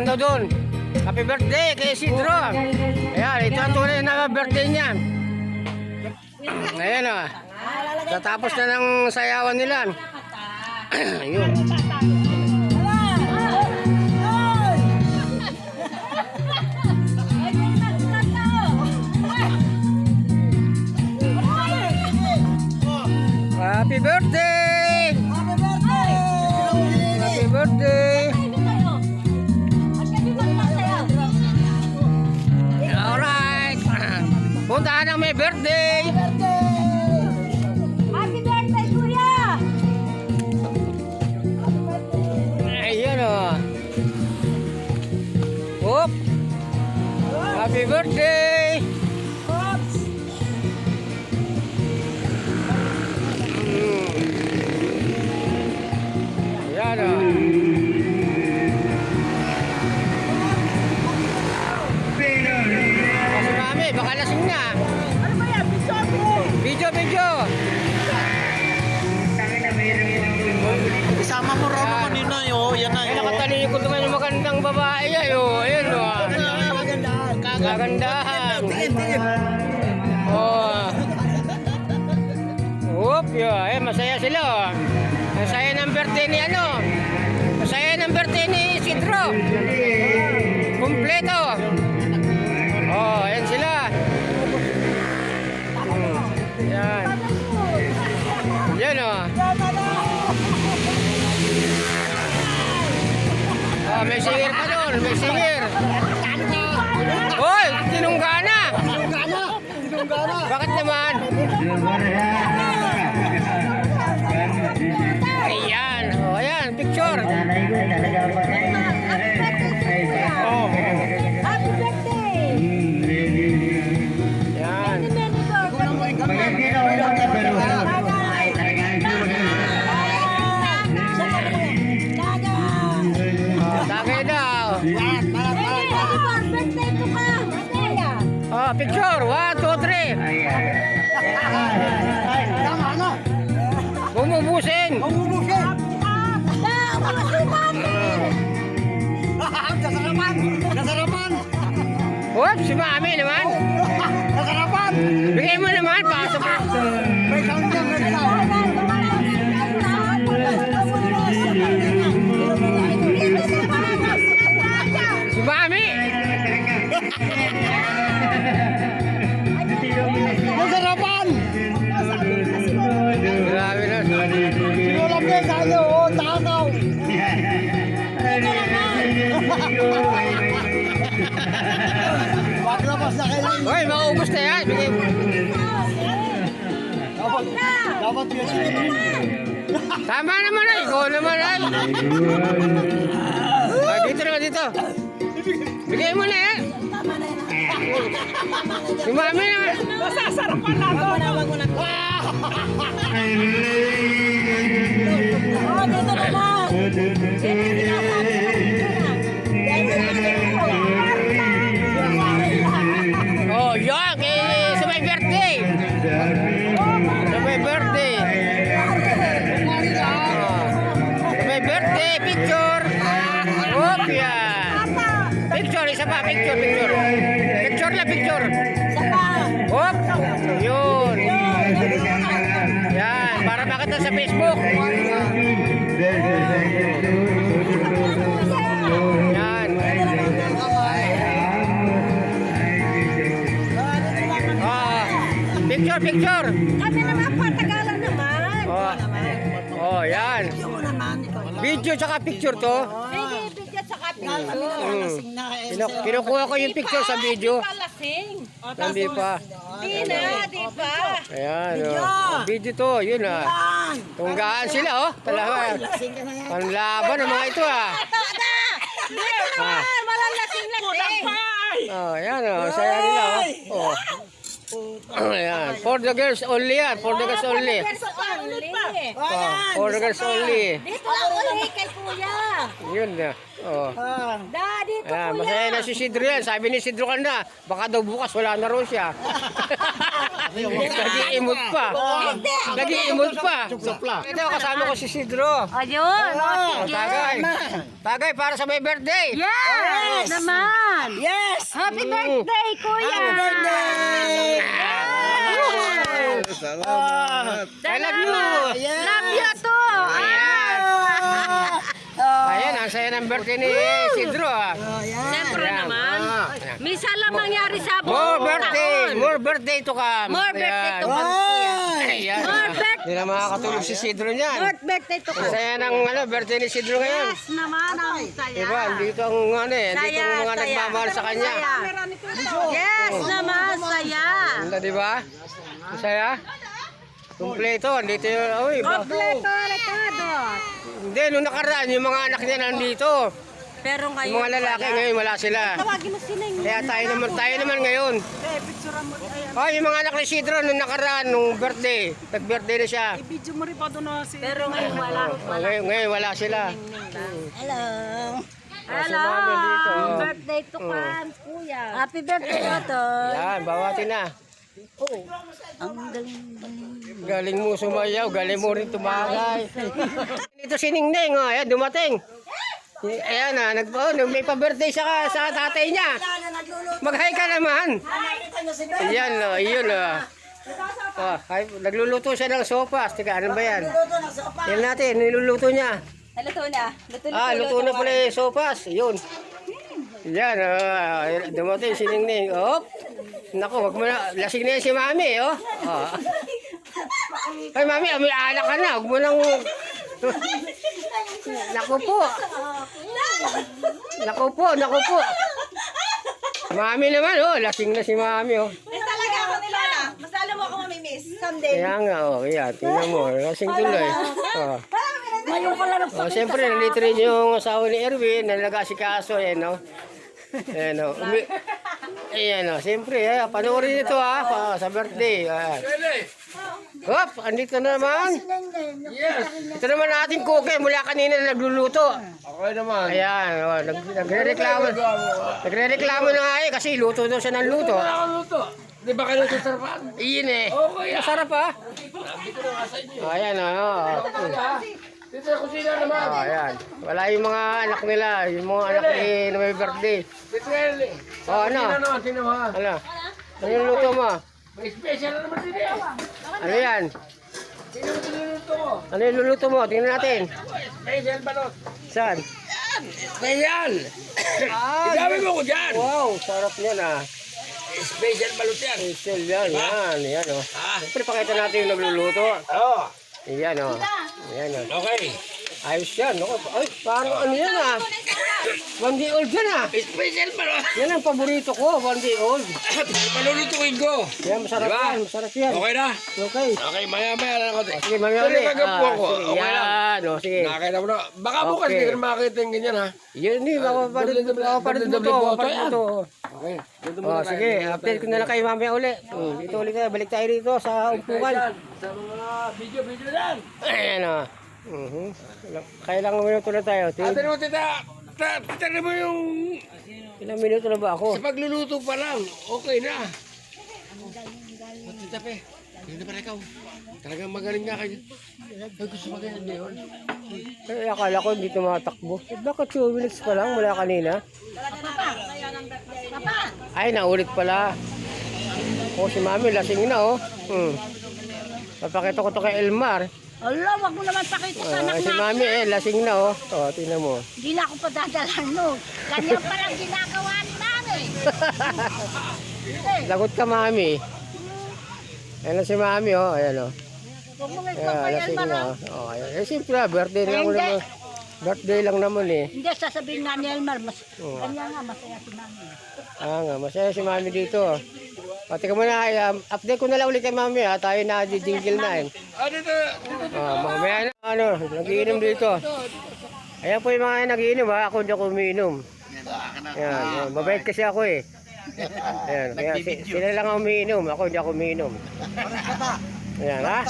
ano doon. Happy birthday kay Isidro. Ayan, ito ang tunay na birthday niya. Ayan o. Tatapos na ng sayawan nila. Ayun. Happy birthday! Happy birthday! Alright! Puntahan ang may birthday! Happy birthday, Kuya! Ayan o. Oop! Happy birthday! Ayan o. Kasi mami, baka lasing na. Ano ba yan? Video, video! Isama mo raw naman yun na yun. Yan na Ay, yun. nakatalikod naman yung magandang babae ay o. Ayan o. Kagandahan. Oh. Whoop, yun. Eh, masaya sila o. Masaya ng birthday ni ano. Masaya ng birthday ni Isidro. Kompleto. Oh, ayan sila. Yan. Yan o. Oh, may singer pa doon. May singer. Hoy, tinunggana. Bakit naman? Ayan. Oh, ayan. Picture. Oh. Happy birthday! Yan. Tagay daw. Birthday ko ka! Oh, picture. 1, 2, 3. Bumubusin. Whoop, si mami naman. Bigay mo naman. Pasok. Si mami. Masarapan! Grabe na. Sinulam niya sa iyo, oh, takaw! Paglabas na kailangan. Hoy, maubos na yan. Bigay mo. Dapat yun siya. Tama naman ay. Ikaw naman ay. Ah, dito na dito. Bigay mo na yan. Si mami naman. Masasarapan na ako! Oh, dito naman! Oh, yan. Sa my birthday. Sa my birthday. Sa my birthday picture. Oop, yan. Picture, isa pa. Picture, picture. Picture na picture. Oop. Yun. Yan. Para makita sa Facebook. Yan. Picture, picture. Kami naman po, Tagalan naman. Oh, yan. Video tsaka picture to. Hindi, bigyan sa kapito. Kinukuha ko yung picture sa video. Palasing. Hindi pa. Di na, di ba? Ayan, oh. Video to, yun ah. Tunggaan sila, oh. Talaga. Panlaban ng mga ito, ah. Dito naman, malalasing-lasing. Oh, ayan, oh. Saya nila, oh. Ayan. For the girls only, yan. For the girls only. Oh, for the girls only. Dito lang ulit kay Kuya. Yun na. Oh. Da, dito Ayan, Kuya. masaya na si Sidro yan. Sabi ni Sidro kanina, baka daw bukas wala na raw siya. Nag-iimot pa. Nag-iimot pa. Ito, kasama ko si Sidro. Ayun. Oh, tagay. Tagay para sa may birthday. Yes! Naman! Yes! Happy birthday, kuya! Happy birthday! I love you. Love you too! Ayan, ang saya ng birthday ni Sidro. Siyempre Ayan. naman. Ayan. Misa lang mangyari sa More buong birthday. taon. More birthday to come. More birthday to Ayan. come, kuya. Ayan. More birthday. Hindi na makakatulog si Sidro niyan. More birthday to Ang come. saya ng birthday ni Sidro ngayon. Yes naman, ang saya. Diba, dito ang dito ang mga nagmamahal sa kanya. Yes naman, saya. Di ba? Ang saya. Kumpleto, andito yung, Kompleto, Ricardo. hindi, nung nakaraan, yung mga anak niya nandito. Pero Yung ngayon, mga lalaki ngayon, wala sila. tawagin mo sila yung Kaya tayo naman ngayon. Oh, yung mga anak ni Sidro, nung nakaraan, nung birthday, nag-birthday na siya. Pero ngayon wala. Ngayon, wala sila. Hello. Si Mami dito. Birthday to come, kuya. Happy birthday to. Yan, bawati na. Ang galing. Galing mo sumayaw, galing mo rin tumagay. Ito si Ningning, oh, ayan, dumating. Ayan na, may pa-birthday sa tatay niya. Mag-hi ka naman. Ayan, oh, yun. Oh, nagluluto siya ng sopas. Teka, ano ba yan? Yan natin, niluluto niya. Luto na. Luto na pala yung sopas. Yun. Yan, dumating si Ningning. Oh, naku, wag mo na. Lasing na yan si Mami, oh. Ay, Mami, may anak ka na. Huwag mo nang... Naku po. Naku po, naku po. Mami naman, oh. Lasing na si Mami, oh. Talaga ako nila na. Mas alam mo ako mamimiss. Someday. Kaya nga, oh. Kaya, tingnan mo. Lasing tuloy. Oh. Ngayon ko lang Oh, siyempre, nandito rin yung asawa ni Erwin na nag-asikaso, eh, no? Ayan, no? Ayan, no? Siyempre, panoorin ito, ha? Sa birthday. Hop, andito na naman. Yes. Ito naman ating cookie mula kanina na nagluluto. Okay naman. Ayan, oh, nagre-reklamo. Nagre-reklamo na nga eh, kasi luto daw siya ng luto. Di ba kayo sasarapan? Iyon eh. Masarap, ha? Ayan, oh. Dito sa kusina naman. Oh, ayan. Wala yung mga anak nila, yung mga anak ni na may birthday. Dito ngayon. Oh, ano? Sino mo? Ano? Ano yung luto mo? May special na naman din eh. Ano yan? Sino mo niluluto mo? Ano yung luluto mo? Tingnan natin. Special balot. Saan? Special! Ah, Idami mo ko dyan! wow, sarap yan ah. Special balot yan. Excel yan, yan oh. Ah. Siyempre pakita natin yung nagluluto. Oo. Yan oh. Yan oh. Okay. Ayos yan. Ay, parang ano yan ah. 1 day old yan ah. Special balot. Yan ang paborito ko, 1 day old. Palulutuin ko. Yan, masarap Diba? yan, masarap yan. Okay na? Okay. Okay, maya-maya lang ako. Sige, mamaya Sorry, ulit. magapo ako. Sige, Okay lang. yan, oh, sige. Nakakita mo na. Baka bukas Okay. hindi ka na makakita yung ganyan ha. Yun eh, makapapalit mo to. Makapapalit mo to. Okay. Dito Oh, sige, update ko na lang kayo mamaya uli. Dito ulit tayo, balik tayo dito sa umpukan. Sa mga video yan. Ayan o. Kailangan minuto na tayo. Ate mo, tita. Tita mo yung Ilang minuto na ba ako? sa pagluluto pa lang. Okay na. Tita pe. Hindi pa ikaw. Talagang magaling nga kayo. Ay, gusto magaling na yun. Eh, akala ko hindi tumatakbo. Eh, bakit 2 minutes pa lang mula kanina? Ay, naulit pala. Oh, si Mami, lasing na oh. Papakita ko to kay Elmar. Allah, wag mo naman pakita sa anak Si na. Mami, lasing na oh. Oh, tingnan mo. Hindi na ako padadalan mo. Ganyan pa lang ginagawa ni Mami. Lagot ka, Mami. Ayan na si Mami oh. Ayan oh. Huwag mo ngayon Ayan, lasing na oh. Oh, ayan. Eh, simple birthday lang naman. Birthday lang naman eh. Hindi, sasabihin nga ni Elmar, kanya nga, masaya si Mami. Nga, masaya si Mami dito. Pati ka muna, update ko na lang ulit kay Mami ha. Tayo na jingle na eh. Dito. Mamaya na, nagiinom dito. Ayan po yung mga nagiinom ha. Ako hindi ako umiinom. Ayan, mabait kasi ako eh. Ayan, kaya sila lang ang umiinom. Ako hindi ako umiinom. Ayan ha.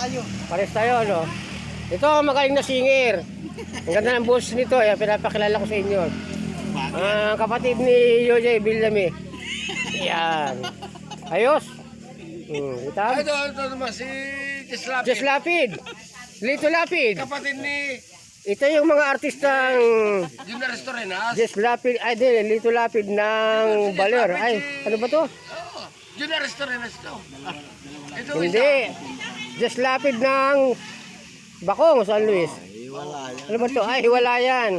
Pares tayo no. Ito ang magaling na singer. Ang ganda ng boss nito. Ayan, pinapakilala ko sa inyo. Kapatid ni Jose Villame. Ayan. Ayos. Itag? Ito naman si Jeslapi. Just Lapid. Lito Lapid. Kapatid ni Ito yung mga artistang Junior Restaurantes. Just Lapid. Ay, di, Lito Lapid ng Baler. Ay, ano ba to? Oo, Junior Restaurantes to. Ito Hindi. Just Lapid ng Bakong, San Luis. Ano ba to? Ay, wala yan.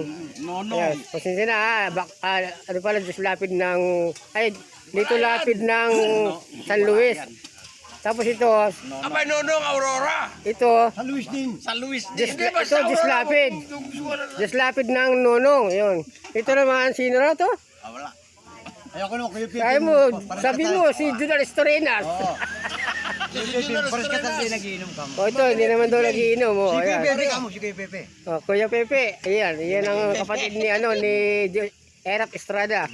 Ayan, pasensya na ha. Ano pala, Just Lapid ng... Ay, Lito Lapid ng San Luis. Tapos ito, Abay Nonong Aurora. ito, San Luis din. San Luis din. Just, ito, Just Lapid. Just Lapid ng Nonong. Yun. Ito naman, sino na to? Wala. Ayoko naman kayo Kaya mo, sabi mo, si Junior Estorinas. Si Junior Restaurantes. nagiinom ka mo. O ito, hindi naman daw nagiinom. O, ayan. Pepe ka mo, sige Pepe. O, Kuya Pepe, ayan. Ayan ang kapatid ni, Erap Estrada.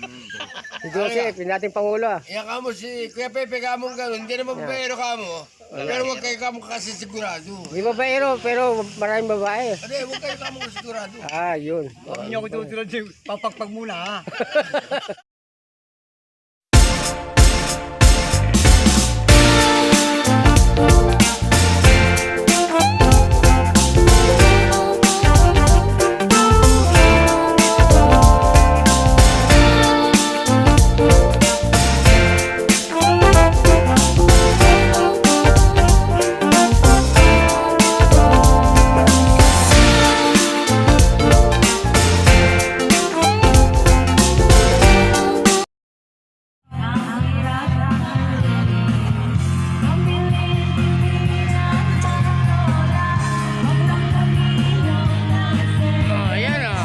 Si Joseph, yung dating Pangulo. Yan ka mo si Kuya Pepe ka mo gano'n. Hindi naman pero ka mo. Pero huwag kayo ka mo kasi sigurado. Di babaero, pero maraming babae. Hindi, huwag kayo ka mo sigurado. Ah, yun. Hindi ako tutulad sa'yo. Papagpag muna ha. Oh, ayan o.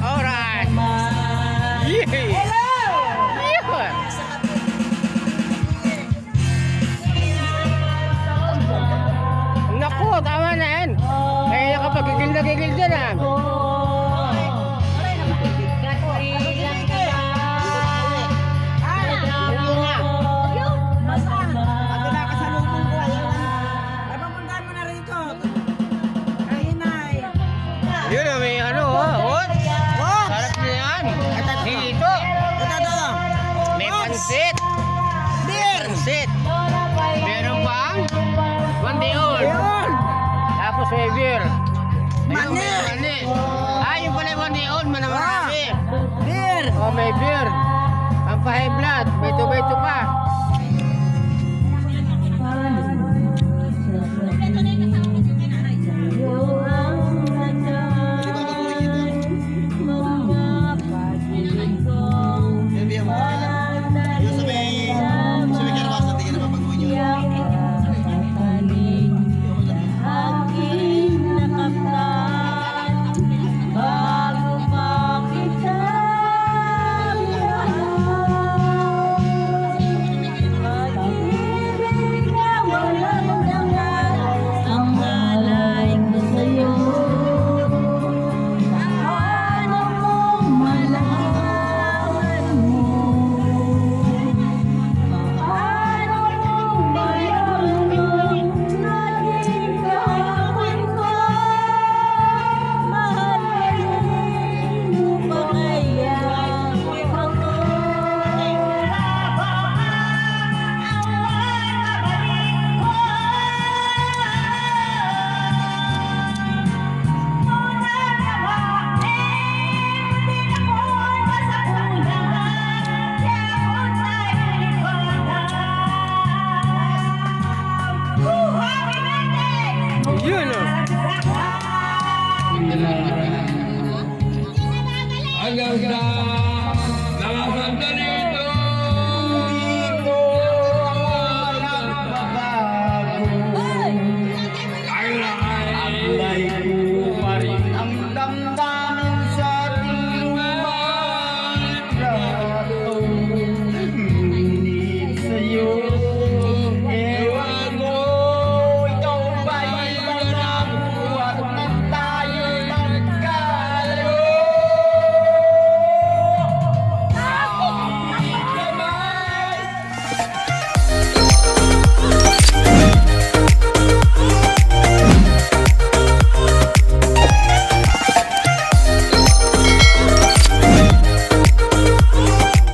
Alright. Yeah. Naku, tama na yan. Kaya nakapagigil na gigil dyan ah. Yun ah, may ano oh. Sarap na yan. Dito. May pansit. Pansit. Meron bang? Bandeol. Tapos may beer. Mani. Ah, yung pala yung bandeol. Marami. Oh, may beer. Pampahay blood. May tuba pa.